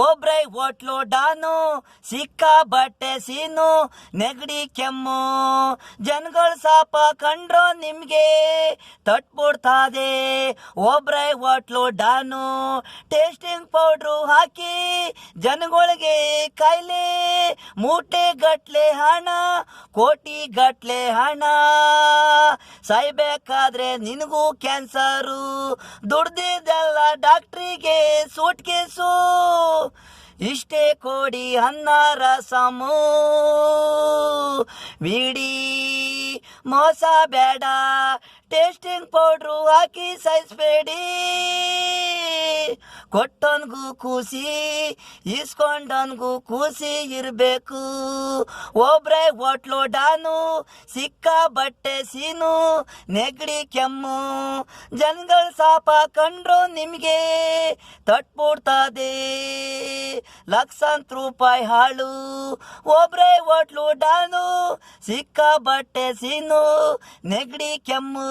ಒಬ್ರೈ hotel don ಸಿಕ್ಕ ಬಟ್ಟೆ ಸೀನು ನೆಗಡಿ ಕೆಮ್ಮು ಜನಗಳು ಸಾಪ ಕಂಡ್ರೋ ನಿಮ್ಗೆ ತಟ್ಬಿಡ್ತಾದೆ. ಒಬ್ರೈ ಹೋಟ್ಲು ಡಾನು ಟೇಸ್ಟಿಂಗ್ ಪೌಡ್ರು ಹಾಕಿ ಜನಗಳಿಗೆ ಕಾಯಿಲೆ ಮೂಟೆ ಗಟ್ಲೆ ಹಣ ಕೋಟಿ ಗಟ್ಲೆ ಹಣ ಸಾಯ್ಬೇಕಾದ್ರೆ ನಿನಗೂ ಕ್ಯಾನ್ಸರು ದುಡ್ದಿದ್ದೆಲ್ಲ ಡಾಕ್ಟ್ರಿಗೆ ಸೂಟ್ ಕೇಸು ಇಷ್ಟೇ ಕೋಡಿ ಅನ್ನ ರಸಮು ಬಿಡಿ ಮೋಸ ಬೇಡ ಟೇಸ್ಟಿಂಗ್ ಪೌಡ್ರು ಹಾಕಿ ಸಾಯಿಸ್ಬೇಡಿ. ಕೊಟ್ಟನ್ಗೂ ಕೂಸಿ ಇಸ್ಕೊಂಡನ್ಗೂ ಕೂಸಿ ಇರಬೇಕು. ಒಬ್ರೇ ಹೋಟ್ಲು ಡಾನು ಸಿಕ್ಕ ಬಟ್ಟೆ ಸೀನು ನೆಗಡಿ ಕೆಮ್ಮು ಜನಗಳ ಸಾಪ ಕಂಡ್ರು ನಿಮಗೆ ತಟ್ಬಿಡ್ತದೆ ಲಕ್ಷಾಂತರ ರೂಪಾಯಿ ಹಾಳು. ಒಬ್ರೇ ಹೋಟ್ಲು ಡಾನು ಸಿಕ್ಕ ಬಟ್ಟೆ ಸೀನು ನೆಗಡಿ ಕೆಮ್ಮು.